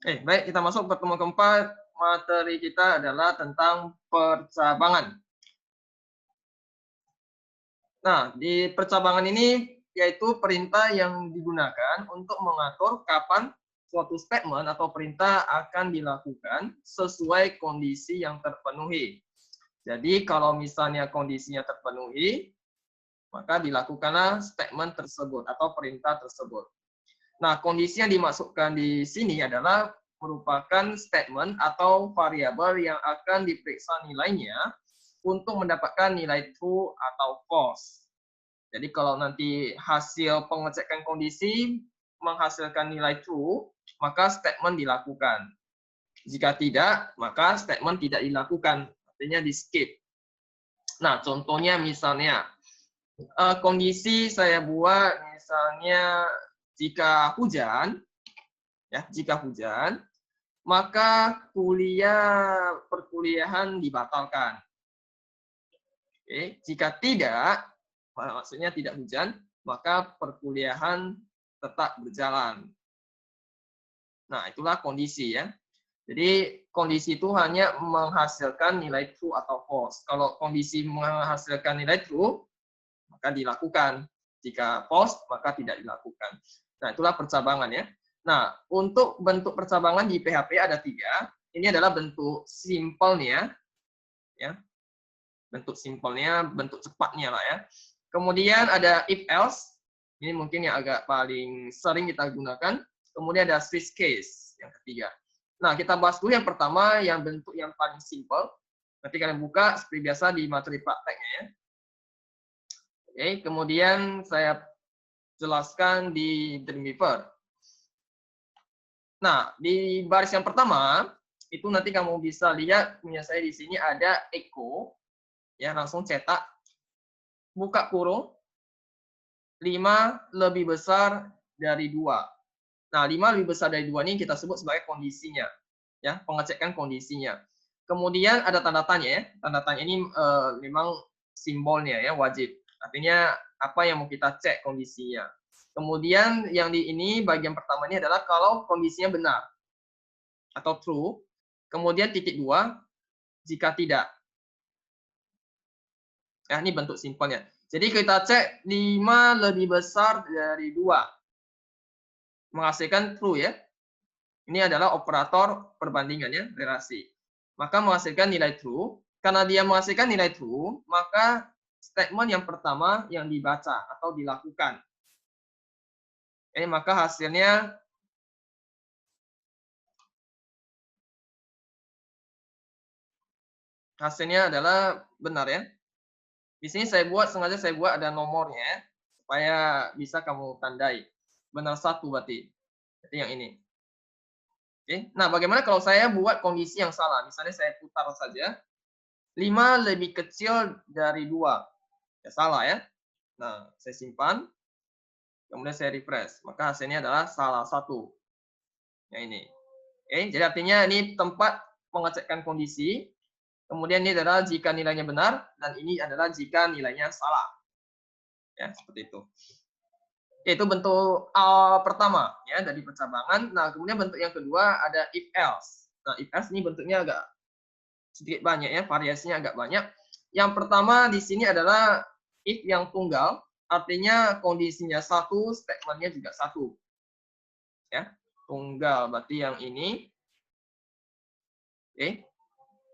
Baik, kita masuk pertemuan keempat. Materi kita adalah tentang percabangan. Nah, di percabangan ini yaitu perintah yang digunakan untuk mengatur kapan suatu statement atau perintah akan dilakukan sesuai kondisi yang terpenuhi. Jadi kalau misalnya kondisinya terpenuhi, maka dilakukanlah statement tersebut atau perintah tersebut. Nah, kondisi yang dimasukkan di sini adalah merupakan statement atau variabel yang akan diperiksa nilainya untuk mendapatkan nilai true atau false. Jadi kalau nanti hasil pengecekan kondisi menghasilkan nilai true, maka statement dilakukan. Jika tidak, maka statement tidak dilakukan, artinya di skip. Nah, contohnya misalnya kondisi saya buat misalnya jika hujan, jika hujan, maka perkuliahan dibatalkan. Oke, jika tidak, maksudnya tidak hujan, maka perkuliahan tetap berjalan. Nah, itulah kondisi ya. Jadi kondisi itu hanya menghasilkan nilai true atau false. Kalau kondisi menghasilkan nilai true, maka dilakukan. Jika false, maka tidak dilakukan. Nah, itulah percabangan ya. Nah, untuk bentuk percabangan di PHP ada 3. Ini adalah bentuk simpelnya, ya. Bentuk simpelnya, bentuk cepatnya lah ya. Kemudian ada if else, ini mungkin yang agak paling sering kita gunakan. Kemudian ada switch case yang ketiga. Nah, kita bahas dulu yang pertama, yang bentuk yang paling simpel. Nanti kalian buka seperti biasa di materi prakteknya ya. Oke, kemudian saya jelaskan di Dreamweaver. Nah, di baris yang pertama, itu nanti kamu bisa lihat punya saya di sini ada echo, ya langsung cetak, buka kurung, 5 lebih besar dari 2. Nah, 5 lebih besar dari 2 ini kita sebut sebagai kondisinya, ya pengecekan kondisinya. Kemudian ada tanda tanya ya, tanda tanya ini memang simbolnya ya wajib. Artinya apa yang mau kita cek kondisinya. Kemudian yang di ini bagian pertama ini adalah kalau kondisinya benar atau true. Kemudian titik 2 jika tidak. Ya, ini bentuk simpelnya. Jadi kita cek 5 lebih besar dari 2. Menghasilkan true ya. Ini adalah operator perbandingan ya, relasi. Maka menghasilkan nilai true. Karena dia menghasilkan nilai true, maka statement yang pertama yang dibaca atau dilakukan. Maka hasilnya adalah benar ya. Di sini sengaja saya buat ada nomornya ya, supaya bisa kamu tandai. Benar 1 berarti. Jadi yang ini. Oke. Nah, bagaimana kalau saya buat kondisi yang salah? Misalnya saya putar saja. 5 lebih kecil dari 2. Ya salah ya. Nah, saya simpan. Kemudian saya refresh. Maka hasilnya adalah salah 1. Yang ini. Oke, jadi artinya ini tempat pengecekan kondisi. Kemudian ini adalah jika nilainya benar, dan ini adalah jika nilainya salah. Ya, seperti itu. Itu bentuk pertama ya dari percabangan. Nah, kemudian bentuk yang kedua ada if else. Nah, if else ini bentuknya agak sedikit banyak ya, variasinya agak banyak. Yang pertama di sini adalah if yang tunggal, artinya kondisinya 1, statementnya juga 1. Ya, tunggal berarti yang ini. Oke.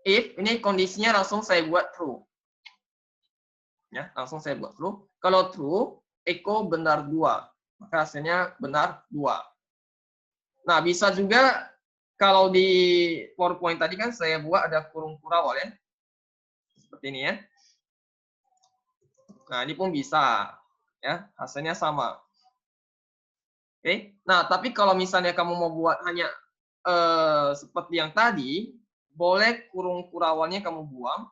If ini kondisinya langsung saya buat true. Ya, langsung saya buat true. Kalau true, echo benar 2. Maka hasilnya benar 2. Nah, bisa juga kalau di PowerPoint tadi kan saya buat ada kurung kurawal ya. Seperti ini ya. Nah, ini pun bisa. Ya, hasilnya sama. Oke. Nah, tapi kalau misalnya kamu mau buat hanya seperti yang tadi, boleh kurung kurawalnya kamu buang,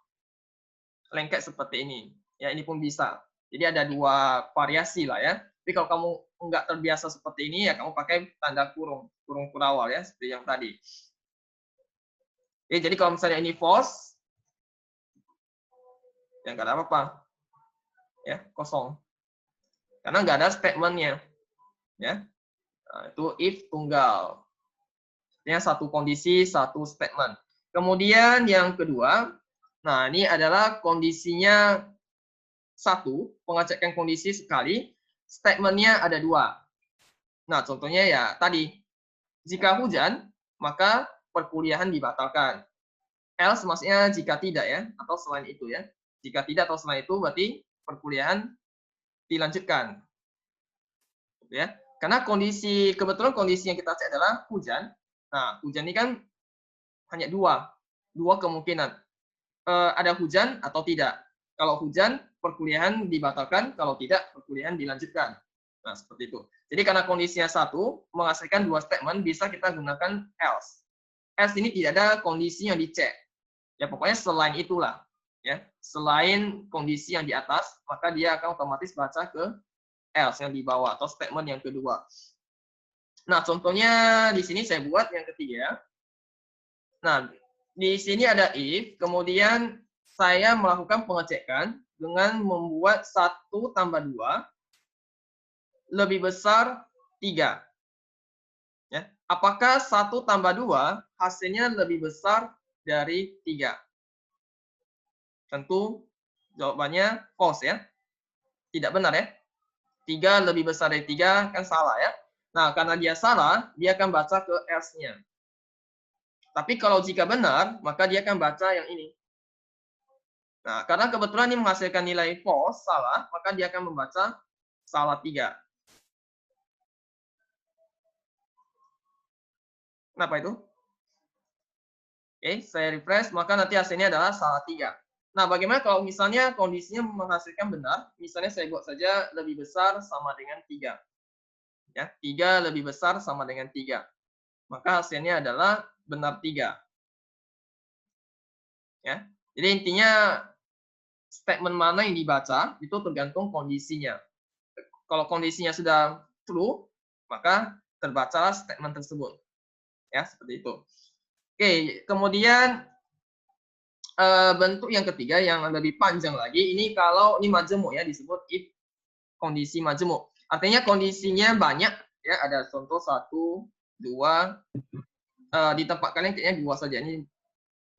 lengket seperti ini. Ya, ini pun bisa. Jadi ada 2 variasi lah ya. Tapi kalau kamu nggak terbiasa seperti ini, ya kamu pakai tanda kurung kurawal ya, seperti yang tadi. Oke, jadi kalau misalnya ini false, ya nggak ada apa-apa. Ya, kosong. Karena nggak ada statementnya. Ya. Nah, itu if tunggal. Artinya satu kondisi, satu statement. Kemudian yang kedua, nah ini adalah kondisinya satu, pengecekan kondisi sekali, statementnya ada dua. Nah, contohnya ya tadi, jika hujan, maka perkuliahan dibatalkan. Else maksudnya jika tidak ya, atau selain itu ya. Jika tidak atau selain itu berarti perkuliahan dilanjutkan. Ya. Karena kebetulan kondisi yang kita cek adalah hujan. Nah, hujan ini kan hanya dua kemungkinan. Ada hujan atau tidak. Kalau hujan, perkuliahan dibatalkan. Kalau tidak, perkuliahan dilanjutkan. Nah, seperti itu. Jadi karena kondisinya satu, menghasilkan dua statement, bisa kita gunakan else. Else ini tidak ada kondisi yang dicek. Ya, pokoknya selain itulah. Ya, selain kondisi yang di atas, maka dia akan otomatis baca ke else yang di bawah, atau statement yang kedua. Nah, contohnya di sini saya buat yang ketiga. Nah, di sini ada if, kemudian saya melakukan pengecekan dengan membuat 1 tambah 2 lebih besar 3. Ya. Apakah 1 tambah 2 hasilnya lebih besar dari 3? Tentu jawabannya false ya. Tidak benar ya. 3 lebih besar dari 3 kan salah ya. Nah, karena dia salah, dia akan baca ke else-nya. Tapi kalau jika benar, maka dia akan baca yang ini. Nah, karena kebetulan ini menghasilkan nilai false, salah, maka dia akan membaca salah 3. Kenapa itu? Oke, saya refresh, maka nanti hasilnya adalah salah 3. Nah, bagaimana kalau misalnya kondisinya menghasilkan benar? Misalnya saya buat saja lebih besar sama dengan 3. Ya, 3 lebih besar sama dengan 3. Maka hasilnya adalah benar 3. Ya. Jadi intinya statement mana yang dibaca itu tergantung kondisinya. Kalau kondisinya sudah true, maka terbacalah statement tersebut. Ya, seperti itu. Oke, kemudian bentuk yang ketiga yang lebih panjang lagi, ini kalau ini majemuk ya, disebut if kondisi majemuk. Artinya kondisinya banyak ya, ada contoh 1, 2, di tempat kalian kayaknya 2 saja, ini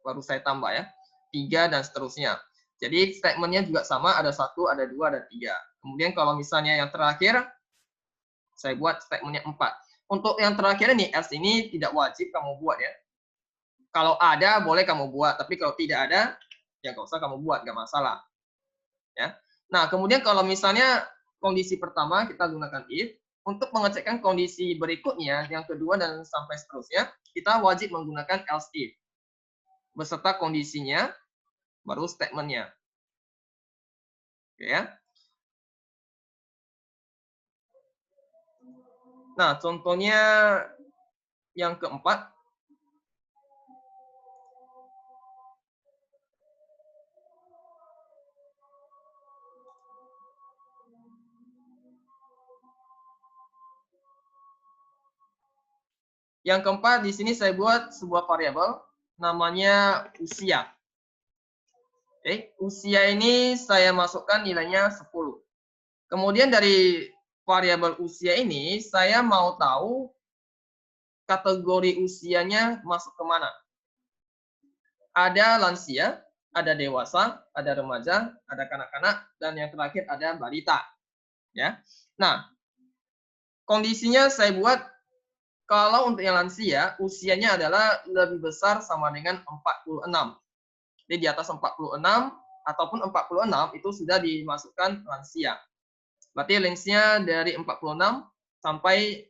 baru saya tambah ya, 3 dan seterusnya. Jadi statementnya juga sama, ada 1, ada 2, ada 3. Kemudian kalau misalnya yang terakhir, saya buat statementnya 4. Untuk yang terakhir ini, else ini tidak wajib kamu buat ya. Kalau ada, boleh kamu buat. Tapi kalau tidak ada, ya nggak usah kamu buat, nggak masalah. Ya. Nah, kemudian kalau misalnya kondisi pertama kita gunakan if, untuk mengecekkan kondisi berikutnya, yang kedua dan sampai seterusnya, kita wajib menggunakan else if. Beserta kondisinya, baru statementnya. Oke ya. Nah, contohnya yang keempat, di sini saya buat sebuah variabel namanya usia. Oke, usia ini saya masukkan nilainya 10. Kemudian dari variabel usia ini saya mau tahu kategori usianya masuk ke mana. Ada lansia, ada dewasa, ada remaja, ada kanak-kanak, dan yang terakhir ada balita. Ya. Nah, kondisinya saya buat kalau untuk yang lansia, usianya adalah lebih besar sama dengan 46. Jadi di atas 46 ataupun 46 itu sudah dimasukkan lansia. Berarti range-nya dari 46 sampai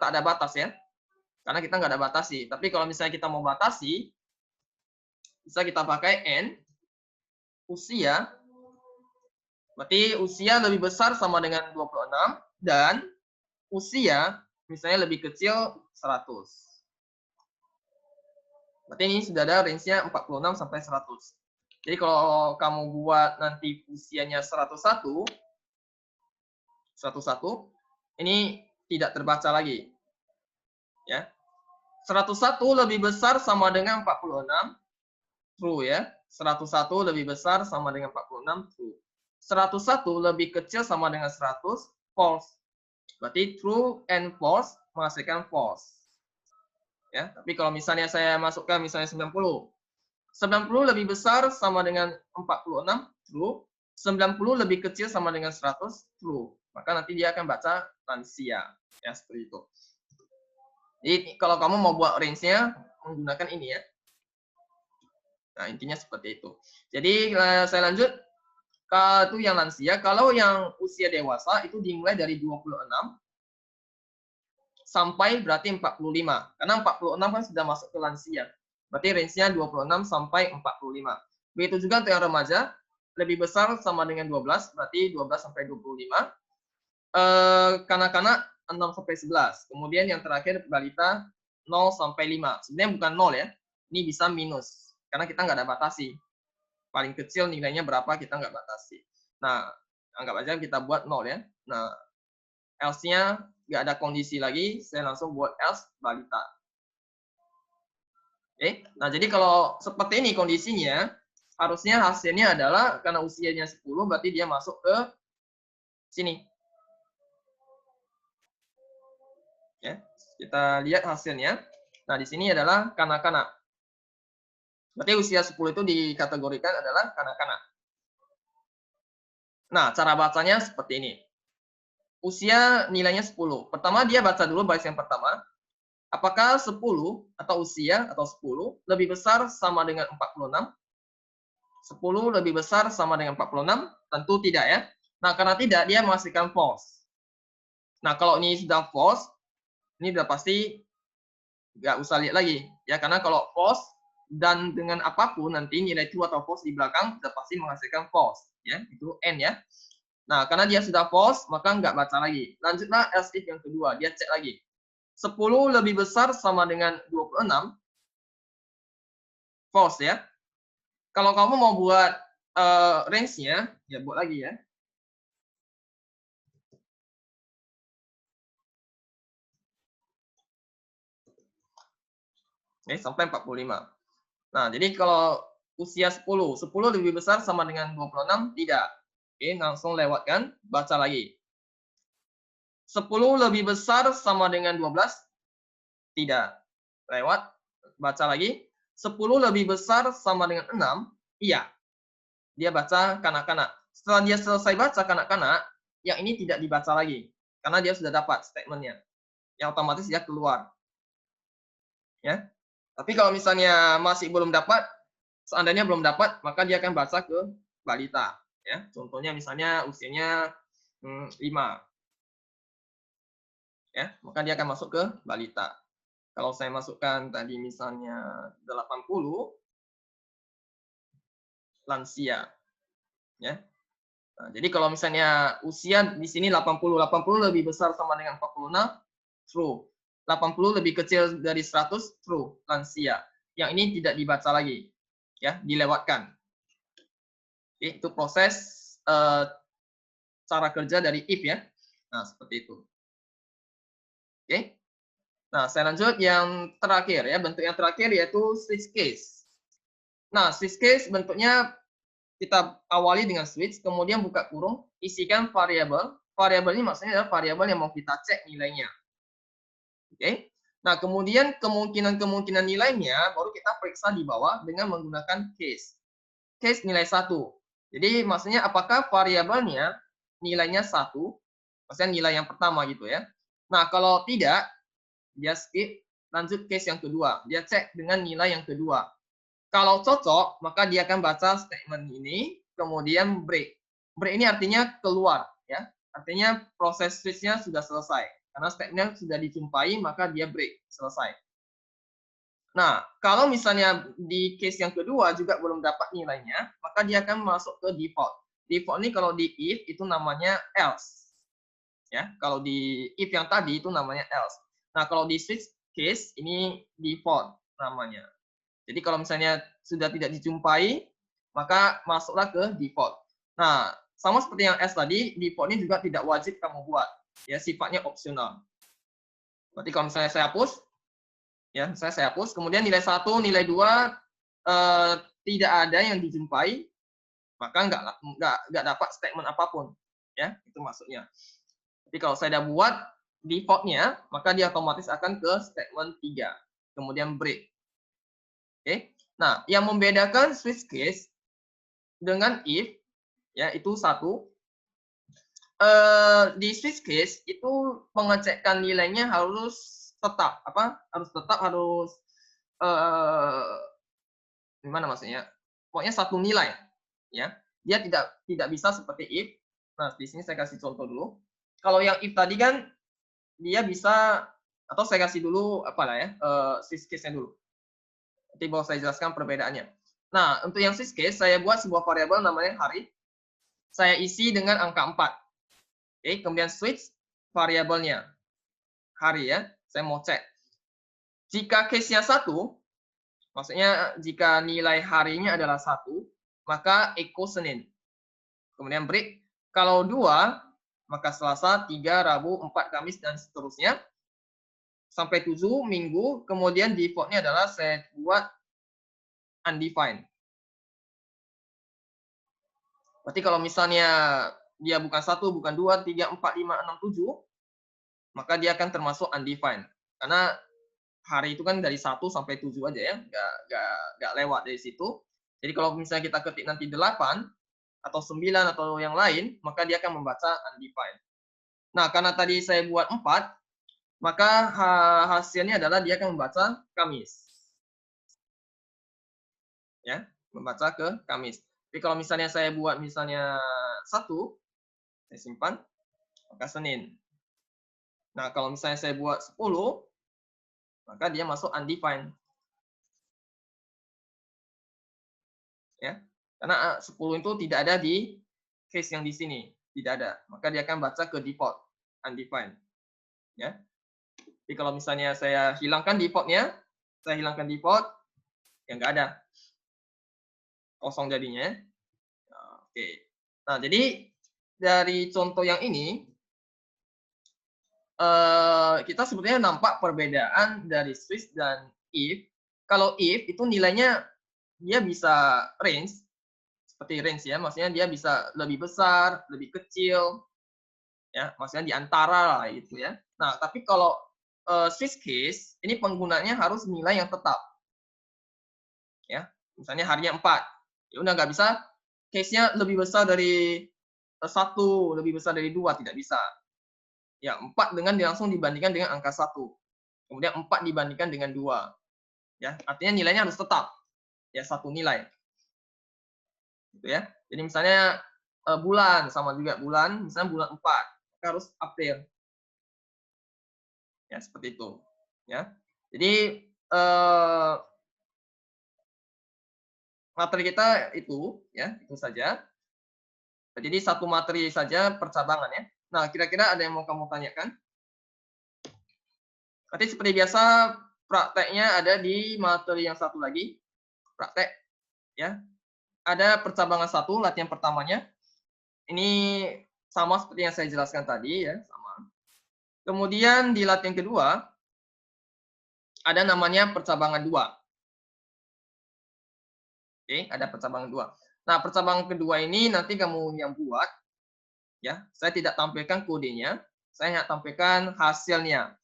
tak ada batas ya. Karena kita nggak ada batasi. Tapi kalau misalnya kita mau batasi, bisa kita pakai N, usia. Berarti usia lebih besar sama dengan 26 dan usia misalnya lebih kecil 100. Berarti ini sudah ada range-nya 46 sampai 100. Jadi kalau kamu buat nanti usianya 101, ini tidak terbaca lagi. Ya. 101 lebih besar sama dengan 46, true ya. 101 lebih besar sama dengan 46, true. 101 lebih kecil sama dengan 100, false. Berarti true and false menghasilkan false. Ya, tapi kalau misalnya saya masukkan misalnya 90. 90 lebih besar sama dengan 46, true. 90 lebih kecil sama dengan 100, true. Maka nanti dia akan baca lansia. Ya, seperti itu. Jadi kalau kamu mau buat range-nya menggunakan ini ya. Nah, intinya seperti itu. Jadi saya lanjut. Kalau itu yang lansia, kalau yang usia dewasa itu dimulai dari 26 sampai berarti 45. Karena 46 kan sudah masuk ke lansia. Berarti range-nya 26 sampai 45. Begitu juga untuk yang remaja, lebih besar sama dengan 12, berarti 12 sampai 25. Kanak-kanak 6 sampai 11. Kemudian yang terakhir balita 0 sampai 5. Sebenarnya bukan 0 ya. Ini bisa minus. Karena kita nggak ada batasi. Paling kecil nilainya berapa kita nggak batasi. Nah, anggap aja kita buat 0 ya. Nah, else-nya nggak ada kondisi lagi, saya langsung buat else balita. Oke, nah jadi kalau seperti ini kondisinya, harusnya hasilnya adalah karena usianya 10, berarti dia masuk ke sini. Ya, kita lihat hasilnya. Nah, di sini adalah kanak-kanak. Berarti usia 10 itu dikategorikan adalah kanak-kanak. Nah, cara bacanya seperti ini. Usia nilainya 10. Pertama dia baca dulu baris yang pertama. Apakah 10 atau usia atau 10 lebih besar sama dengan 46? 10 lebih besar sama dengan 46? Tentu tidak ya. Nah, karena tidak, dia menghasilkan false. Nah, kalau ini sudah false, ini sudah pasti nggak usah lihat lagi. Ya, karena kalau false dan dengan apapun nanti nilai true atau false di belakang sudah pasti menghasilkan false. Ya, itu N ya. Nah, karena dia sudah false, maka nggak baca lagi. Lanjutlah else if yang kedua, dia cek lagi. 10 lebih besar sama dengan 26, false ya. Kalau kamu mau buat range-nya, ya buat lagi ya. Oke, sampai 45. Nah, jadi kalau usia 10 lebih besar sama dengan 26, tidak. Oke, langsung lewatkan, baca lagi. 10 lebih besar sama dengan 12, tidak. Lewat, baca lagi. 10 lebih besar sama dengan 6, iya. Dia baca kanak-kanak. Setelah dia selesai baca kanak-kanak, yang ini tidak dibaca lagi. Karena dia sudah dapat statementnya. Yang otomatis dia keluar. Ya. Tapi kalau misalnya masih belum dapat, seandainya belum dapat, maka dia akan baca ke balita. Ya. Contohnya misalnya usianya 5. Ya, maka dia akan masuk ke balita. Kalau saya masukkan tadi misalnya 80, lansia. Ya. Nah, jadi kalau misalnya usia di sini 80 lebih besar sama dengan 46, true. 80 lebih kecil dari 100, true, lansia. Yang ini tidak dibaca lagi, ya, dilewatkan. Oke, itu proses cara kerja dari if ya. Nah, seperti itu. Oke. Nah, saya lanjut yang terakhir ya. Bentuk yang terakhir yaitu switch case. Nah, switch case bentuknya kita awali dengan switch, kemudian buka kurung, isikan variabel. Variabel ini maksudnya adalah variabel yang mau kita cek nilainya. Oke. Nah, kemudian kemungkinan nilainya baru kita periksa di bawah dengan menggunakan case. Case nilai 1. Jadi maksudnya apakah variabelnya nilainya 1, maksudnya nilai yang pertama gitu ya. Nah, kalau tidak, dia skip, lanjut case yang kedua. Dia cek dengan nilai yang kedua. Kalau cocok, maka dia akan baca statement ini, kemudian break. Break ini artinya keluar, ya. Artinya proses switch-nya sudah selesai. Karena statement sudah dijumpai, maka dia break, selesai. Nah, kalau misalnya di case yang kedua juga belum dapat nilainya, maka dia akan masuk ke default. Default ini kalau di if itu namanya else. Ya, kalau di if yang tadi itu namanya else. Nah, kalau di switch case ini default namanya. Jadi kalau misalnya sudah tidak dijumpai, maka masuklah ke default. Nah, sama seperti yang S tadi, default ini juga tidak wajib kamu buat. Ya, sifatnya opsional. Berarti kalau misalnya saya hapus, ya, saya hapus, kemudian nilai 1, nilai 2 tidak ada yang dijumpai, maka nggak dapat statement apapun. Ya, itu maksudnya. Tapi kalau saya sudah buat default-nya, maka dia otomatis akan ke statement 3. kemudian break. Oke. Nah, yang membedakan switch case dengan if ya itu satu, di switch case itu pengecekan nilainya harus tetap harus gimana maksudnya? Pokoknya satu nilai ya. Dia tidak bisa seperti if. Nah, di sini saya kasih contoh dulu. Kalau yang if tadi kan dia bisa, atau saya kasih dulu apalah ya, switch case-nya dulu. Nanti baru saya jelaskan perbedaannya. Nah, untuk yang switch case saya buat sebuah variabel namanya hari. Saya isi dengan angka 4. Oke, kemudian switch variabelnya hari ya. Saya mau cek. Jika case-nya 1, maksudnya jika nilai harinya adalah 1, maka echo Senin. Kemudian break. Kalau 2, maka Selasa, 3, Rabu, 4, Kamis, dan seterusnya. Sampai 7, Minggu. Kemudian default-nya adalah saya buat undefined. Berarti kalau misalnya dia bukan 1, bukan 2, 3, 4, 5, 6, 7, maka dia akan termasuk undefined. Karena hari itu kan dari 1 sampai 7 aja ya, nggak lewat dari situ. Jadi kalau misalnya kita ketik nanti 8 atau 9 atau yang lain, maka dia akan membaca undefined. Nah, karena tadi saya buat 4, maka hasilnya adalah dia akan membaca Kamis. Ya, membaca ke Kamis. Tapi kalau misalnya saya buat misalnya 1, saya simpan, maka Senin. Nah, kalau misalnya saya buat 10, maka dia masuk undefined. Ya. Karena 10 itu tidak ada di case yang di sini, tidak ada. Maka dia akan baca ke default, undefined. Ya. Jadi kalau misalnya saya hilangkan default-nya, saya hilangkan default, ya nggak ada. Kosong jadinya. Nah, oke. Nah, jadi dari contoh yang ini, kita sebetulnya nampak perbedaan dari switch dan if. Kalau if itu nilainya dia bisa range, seperti range ya, maksudnya dia bisa lebih besar, lebih kecil, ya, maksudnya di antara lah gitu ya. Nah, tapi kalau switch case ini penggunanya harus nilai yang tetap. Ya, misalnya harinya 4. Ya udah nggak bisa case-nya lebih besar dari 1, lebih besar dari 2, tidak bisa. Ya, 4 dengan langsung dibandingkan dengan angka 1. Kemudian 4 dibandingkan dengan 2. Ya, artinya nilainya harus tetap. Ya, satu nilai. Gitu ya. Jadi misalnya bulan, sama juga bulan, misalnya bulan 4, maka harus April. Ya, seperti itu. Ya. Jadi materi kita itu ya, itu saja. Jadi satu materi saja percabangan ya. Nah, kira-kira ada yang mau kamu tanyakan? Nanti seperti biasa prakteknya ada di materi yang satu lagi. Praktek ya. Ada percabangan 1, latihan pertamanya. Ini sama seperti yang saya jelaskan tadi ya, sama. Kemudian di latihan kedua ada namanya percabangan 2. Oke, ada percabangan 2. Nah, percabangan kedua ini nanti kamu yang buat ya. Saya tidak tampilkan kodenya, saya hanya tampilkan hasilnya.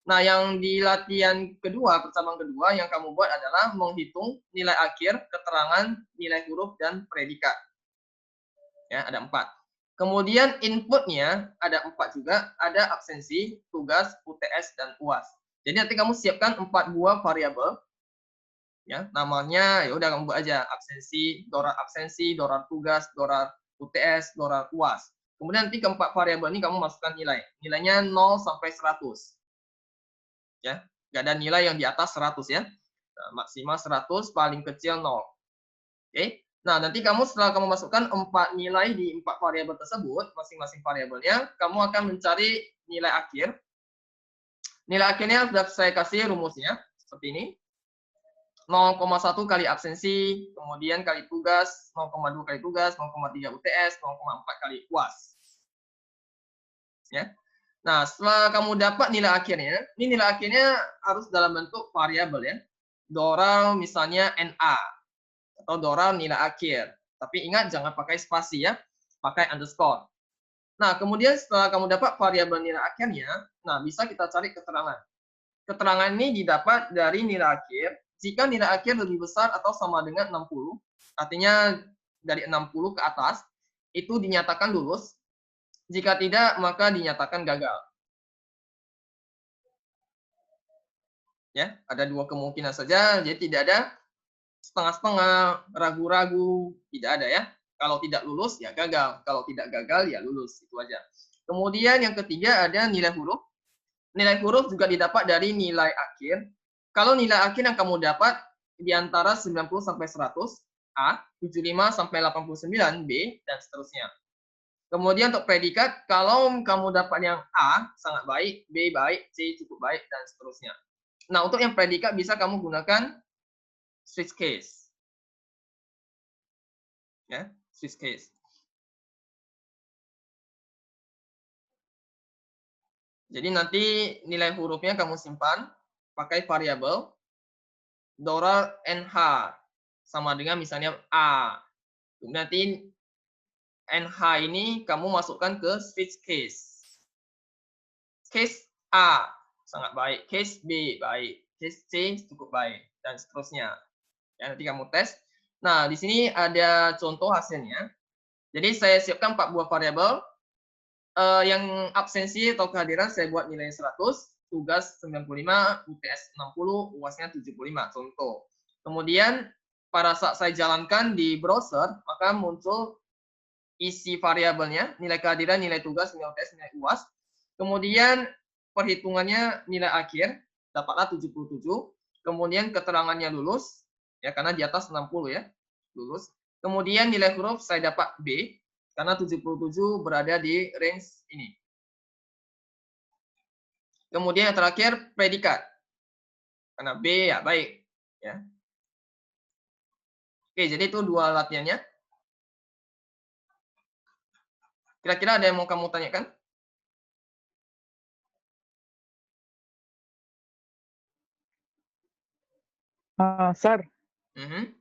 Nah, yang di latihan kedua, percabangan kedua yang kamu buat adalah menghitung nilai akhir, keterangan, nilai huruf, dan predikat. Ya, ada 4. Kemudian inputnya ada 4 juga, ada absensi, tugas, UTS, dan UAS. Jadi nanti kamu siapkan 4 buah variabel. Ya, namanya ya udah kamu buat aja absensi, dolar tugas, dolar UTS, dolar UAS. Kemudian nanti keempat variabel ini kamu masukkan nilai. Nilainya 0 sampai 100. Ya, nggak ada nilai yang di atas 100 ya. Nah, maksimal 100, paling kecil 0. Oke. Nah, nanti kamu setelah kamu masukkan 4 nilai di 4 variabel tersebut, masing-masing variabelnya, kamu akan mencari nilai akhir. Nilai akhirnya sudah saya kasih rumusnya seperti ini. 0,1 kali absensi, kemudian kali tugas, 0,2 kali tugas, 0,3 UTS, 0,4 kali UAS. Ya. Nah, setelah kamu dapat nilai akhirnya, ini nilai akhirnya harus dalam bentuk variabel ya. Doral misalnya NA atau doral nilai akhir. Tapi ingat jangan pakai spasi ya, pakai underscore. Nah, kemudian setelah kamu dapat variabel nilai akhirnya, nah bisa kita cari keterangan. Keterangan ini didapat dari nilai akhir. Jika nilai akhir lebih besar atau sama dengan 60, artinya dari 60 ke atas, itu dinyatakan lulus. Jika tidak, maka dinyatakan gagal. Ya, ada dua kemungkinan saja, jadi tidak ada setengah-setengah, ragu-ragu, tidak ada ya. Kalau tidak lulus, ya gagal. Kalau tidak gagal, ya lulus. Itu aja. Kemudian yang ketiga ada nilai huruf. Nilai huruf juga didapat dari nilai akhir. Kalau nilai akhir yang kamu dapat di antara 90 sampai 100, A, 75 sampai 89, B, dan seterusnya. Kemudian untuk predikat, kalau kamu dapat yang A, sangat baik, B baik, C cukup baik, dan seterusnya. Nah, untuk yang predikat bisa kamu gunakan switch case. Ya, switch case. Jadi nanti nilai hurufnya kamu simpan pakai variabel $NH sama dengan misalnya A. Nanti NH ini kamu masukkan ke switch case. Case A sangat baik, case B baik, case C cukup baik, dan seterusnya. Ya, nanti kamu tes. Nah, di sini ada contoh hasilnya. Jadi saya siapkan 4 buah variabel. Yang absensi atau kehadiran saya buat nilai 100, tugas 95, UTS 60, UASnya 75, contoh. Kemudian pada saat saya jalankan di browser, maka muncul isi variabelnya, nilai kehadiran, nilai tugas, nilai UTS, nilai UAS. Kemudian perhitungannya nilai akhir, dapatlah 77. Kemudian keterangannya lulus, ya karena di atas 60 ya, lulus. Kemudian nilai huruf saya dapat B, karena 77 berada di range ini. Kemudian yang terakhir predikat. Karena B ya baik. Ya. Oke, jadi itu dua latihannya. Kira-kira ada yang mau kamu tanyakan? Sir, Mhm.